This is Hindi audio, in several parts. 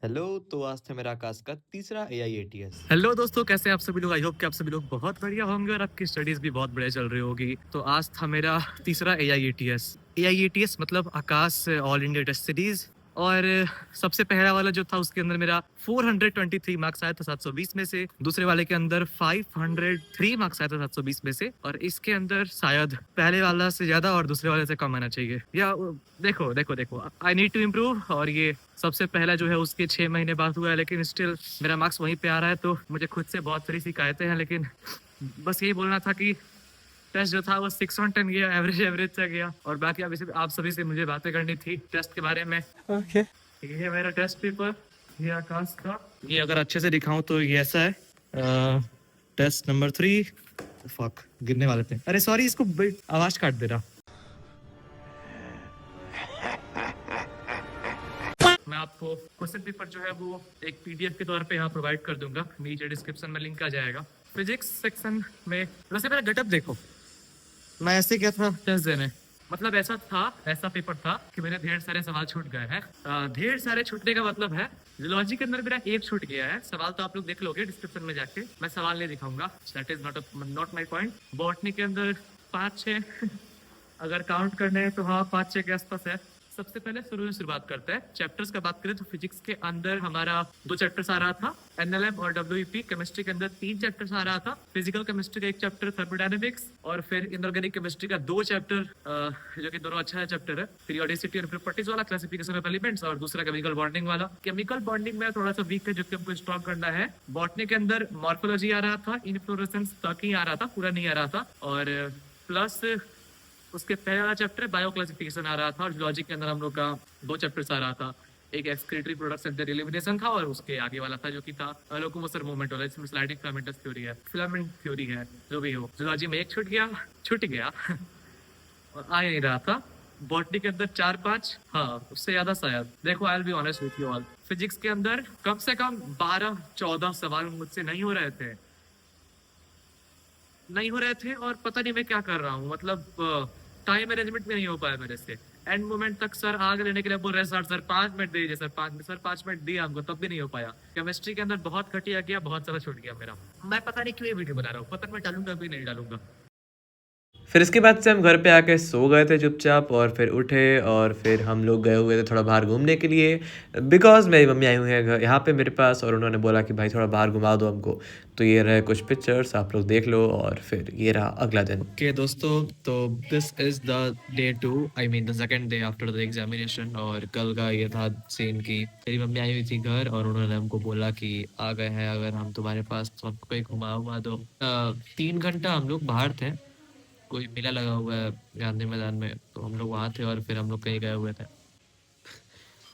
हेलो। तो आज था मेरा आकाश का तीसरा AIATS। हेलो दोस्तों, कैसे हैं आप सभी लोग। आई होप कि आप सभी लोग बहुत बढ़िया होंगे और आपकी स्टडीज भी बहुत बढ़िया चल रही होगी। तो आज था मेरा तीसरा AIATS मतलब आकाश ऑल इंडिया टेस्ट सीरीज। और सबसे पहला वाला जो था उसके अंदर मेरा 423 मार्क्स आया था 720 में से। दूसरे वाले के अंदर 503 मार्क्स आया था 720 में से। और इसके अंदर शायद पहले वाला से ज्यादा और दूसरे वाले से कम आना चाहिए। या देखो देखो देखो, आई नीड टू इम्प्रूव। और ये सबसे पहला जो है उसके 6 महीने बाद हुआ है, लेकिन स्टिल मेरा मार्क्स वहीं पे आ रहा है। तो मुझे खुद से बहुत सारी शिकायतें हैं, लेकिन बस यही बोलना था कि टेस्ट जो था वो 6 on 10 गया, एवरेज एवरेज से गया। और बाकी आप सभी से मुझे बातें करनी थी टेस्ट के बारे में। ओके। ये है मेरा टेस्ट पेपर, ये आकाश का। ये अगर अच्छे से दिखाऊं तो ये ऐसा है। Test number 3। फक, गिरने वाले थे। अरे सॉरी, इसको आवाज काट दे रहा। मैं आपको क्वेश्चन पेपर जो है वो एक PDF के तौर पे यहाँ प्रोवाइड कर दूंगा, नीचे डिस्क्रिप्शन में लिंक आ जाएगा। फिजिक्स सेक्शन में वैसे मेरा गेटअप देखो, मैं ऐसे गया था टेस्ट देने। मतलब ऐसा पेपर था कि मेरे ढेर सारे सवाल छूट गए हैं। ढेर सारे छूटने का मतलब है जूलॉजी के अंदर मेरा एक छूट गया है। सवाल तो आप लोग देख लोगे डिस्क्रिप्शन में जाके, मैं सवाल नहीं दिखाऊंगा, that is not my point. Botany के अंदर 5-6 अगर काउंट करने हैं तो हाँ 5-6 के आसपास है। सबसे पहले शुरू से शुरुआत करते हैं। चैप्टर्स का बात करें तो फिजिक्स के अंदर हमारा 2 चैप्टर्स आ रहा था, NLM और WEP। केमिस्ट्री के अंदर 3 चैप्टर्स आ रहा था, फिजिकल केमिस्ट्री का 1 चैप्टर, थर्मोडायनेमिक्स, और फिर इनऑर्गेनिक केमिस्ट्री का 2 चैप्टर, जो कि दोनों अच्छा है चैप्टर है। पीरियोडिसिटी और प्रॉपर्टीज वाला, क्लासिफिकेशन ऑफ एलिमेंट्स, और दूसरा केमिकल बॉन्डिंग वाला। केमिकल बॉन्डिंग में थोड़ा सा वीक है जो कि हमको स्ट्रॉन्ग करना है। बॉटनी के अंदर मॉर्फोलॉजी आ रहा था, इनफ्लोरेसेंस तक ही आ रहा था, पूरा नहीं आ रहा था। और प्लस उसके पहले वाला चैप्टर बायो क्लासिफिकेशन आ रहा था। और जूलॉजी के अंदर हम लोग का 2 चैप्टर्स आ रहा था, एक excretory products and there elimination था, और उसके आगे वाला था जो कि था लोकोमोशन मूवमेंट वाला, इसमें स्लाइडिंग फिलामेंटस थ्योरी है, फिलामेंट थ्योरी है, जो भी हो। जूलॉजी में एक छूट गया और आ नहीं रहा था। बॉटनी के अंदर 4-5, हाँ उससे ज्यादा शायद। देखो, I will be honest with you all, physics के अंदर कम से कम 12-14 सवाल मुझसे नहीं हो रहे थे और पता नहीं मैं क्या कर रहा हूँ। मतलब टाइम मैनेजमेंट में नहीं हो पाया मेरे से। एंड मोमेंट तक सर आग लेने के लिए बोल रहे सर 5 मिनट दे दीजिए, सर 5 मिनट दिए हमको, तब भी नहीं हो पाया। केमिस्ट्री के अंदर बहुत घटिया गया, बहुत सारा छूट गया मेरा। मैं पता नहीं क्यों ये वीडियो बना रहा हूँ, पता मैं डालूंगा भी नहीं डालूंगा। फिर इसके बाद से हम घर पे आके सो गए थे चुपचाप, और फिर उठे और फिर हम लोग गए हुए थे थोड़ा बाहर घूमने के लिए, बिकॉज मेरी मम्मी आई हुई है यहाँ पे मेरे पास, और उन्होंने बोला कि भाई थोड़ा बाहर घुमा दो हमको। तो ये रहे कुछ पिक्चर्स, आप लोग देख लो। और फिर ये रहा अगला दिन। ओके दोस्तों, तो this is the day 2, I mean the second day after the examination. और कल का ये था सीन की मेरी मम्मी आई हुई थी घर, और उन्होंने हमको बोला कि आ गए हैं अगर हम तुम्हारे पास तो हमको कहीं घुमा दो। 3 घंटा हम लोग बाहर थे, कोई मेला लगा हुआ है गांधी मैदान में, तो हम लोग वहाँ थे और फिर हम लोग कहीं गए हुए थे।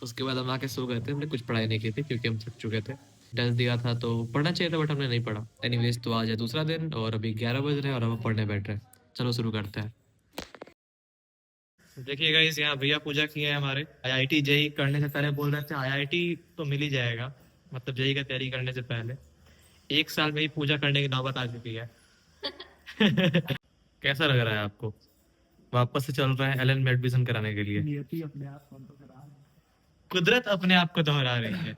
उसके बाद हम आके सो गए थे, हमने कुछ पढ़ाई नहीं की थी क्योंकि हम थक चुके थे। टेस्ट दिया था तो पढ़ना चाहिए था, बट हमने नहीं पढ़ा। एनीवेज, तो आज है दूसरा दिन और अभी 11 बज रहे हैं और हम पढ़ने बैठ रहे हैं। चलो शुरू करते हैं। देखिए गाइस, यहाँ भैया पूजा किए हैं हमारे। IIT जेई करने से पहले बोल रहे थे IIT तो मिल ही जाएगा, मतलब जेई का तैयारी करने से पहले। 1 साल में ही पूजा करने की नौबत आ चुकी है। कैसा लग रहा है आपको? वापस से चल रहा है LN में एडमिशन कराने के लिए। नियति अपने आप को दोहरा रही है। कुदरत अपने आप को दोहरा रही है।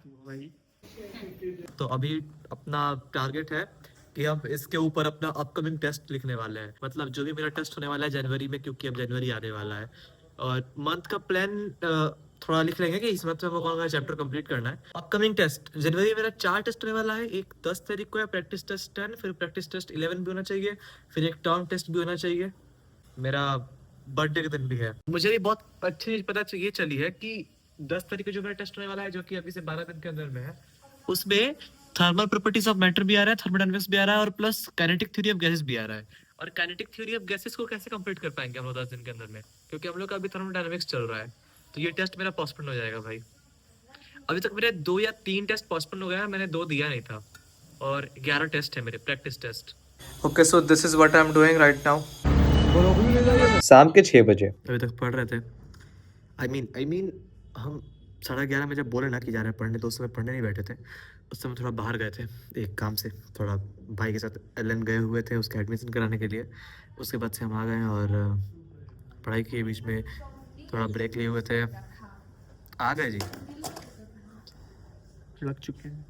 तो अभी अपना टारगेट है कि हम इसके ऊपर अपना अपकमिंग टेस्ट लिखने वाले हैं। मतलब जो भी मेरा टेस्ट होने वाला है जनवरी में, क्योंकि अब जनवरी आने वाला है। और मंथ का प्लान थोड़ा लिख लेंगे कि इस मंथ में हमको कौन सा चैप्टर कंप्लीट करना है। अपकमिंग टेस्ट जनवरी में मेरा 4 टेस्ट होने वाला है। एक 10 तारीख को है प्रैक्टिस टेस्ट 10, फिर प्रैक्टिस टेस्ट 11 भी होना चाहिए, फिर एक टर्म टेस्ट भी होना चाहिए। मेरा बर्थडे के दिन भी है। मुझे भी बहुत अच्छी चीज पता ये चली है कि 10 तारीख को जो मेरा टेस्ट होने वाला है, जो कि अभी से 12 दिन के अंदर में है, उसमें थर्मल प्रॉपर्टीज ऑफ मैटर भी आ रहा है, थर्मोडायनेमिक्स भी आ रहा है, और plus kinetic theory of gases भी आ रहा है। और काइनेटिक थ्योरी ऑफ गैसेस को कैसे कंप्लीट कर पाएंगे हम लोग 10 दिन के अंदर में, क्योंकि हम लोग का अभी थर्मोडायनेमिक्स चल रहा है। तो ये टेस्ट मेरा पोस्टपोन हो जाएगा भाई। अभी तक मेरे 2 या 3 टेस्ट पोस्टपोन हो गया है, मैंने 2 दिया नहीं था। और 11 टेस्ट है मेरे practice test. Okay, so this is what I am doing right now. शाम के 6 बजे अभी तक पढ़ रहे थे। आई मीन हम 11:30 में जब बोले ना कि जा रहे हैं पढ़ने, तो उस समय पढ़ने नहीं बैठे थे। उस समय थोड़ा बाहर गए थे एक काम से, थोड़ा भाई के साथ LN गए हुए थे उसका एडमिशन कराने के लिए। उसके बाद से हम आ गए हैं और पढ़ाई के बीच में थोड़ा ब्रेक लिए हुए थे, आ गए जी। लग चुके हैं।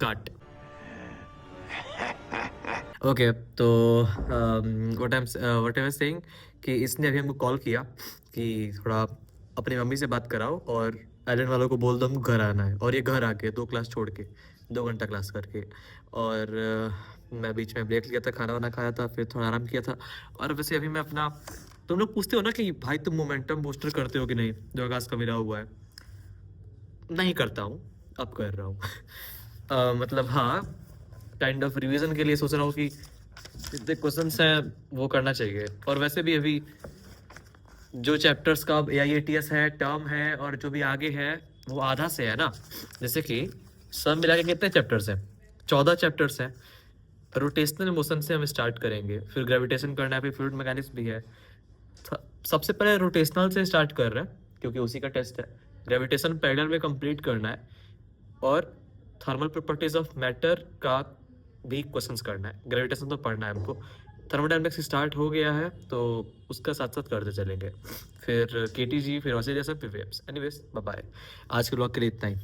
काट। ओके, तो व्हाट आई वाज सेइंग कि इसने अभी हमको कॉल किया कि थोड़ा अपनी मम्मी से बात कराओ और आइलैंड वालों को बोल दो हमको घर आना है, और ये घर आके 2 क्लास छोड़ के 2 घंटा क्लास करके। और मैं बीच में ब्रेक लिया था, खाना वाना खाया था, फिर थोड़ा आराम किया था। और वैसे अभी मैं अपना, तुम लोग पूछते हो ना कि भाई तुम मोमेंटम बूस्टर करते हो कि नहीं, जो आकाश का मेरा हुआ है। नहीं करता हूँ, अब कर रहा हूँ। मतलब हाँ, काइंड ऑफ रिवीजन के लिए सोच रहा हूँ कि जितने क्वेश्चंस हैं वो करना चाहिए। और वैसे भी अभी जो चैप्टर्स का अब AIATS है, टर्म है, और जो भी आगे है वो आधा से है ना। जैसे कि सब मिला के कितने चैप्टर्स हैं? 14 चैप्टर्स हैं। रोटेशनल मोशन से हम स्टार्ट करेंगे, फिर ग्रेविटेशन करना है, फिर फ्लूइड मैकेनिक्स भी है। सबसे पहले रोटेशनल से स्टार्ट कर रहे हैं क्योंकि उसी का टेस्ट है। ग्रेविटेशन पैरेलल में कंप्लीट करना है, और थर्मल प्रॉपर्टीज ऑफ मैटर का भी क्वेश्चंस करना है। ग्रेविटेशन तो पढ़ना है हमको। थर्मोडायनेमिक्स स्टार्ट हो गया है तो उसका साथ साथ करते चलेंगे। फिर KTG, फिर ऑसिलेशन, फिर वेव्स। Anyways, bye bye. आज के ब्लॉग के लिए इतना ही।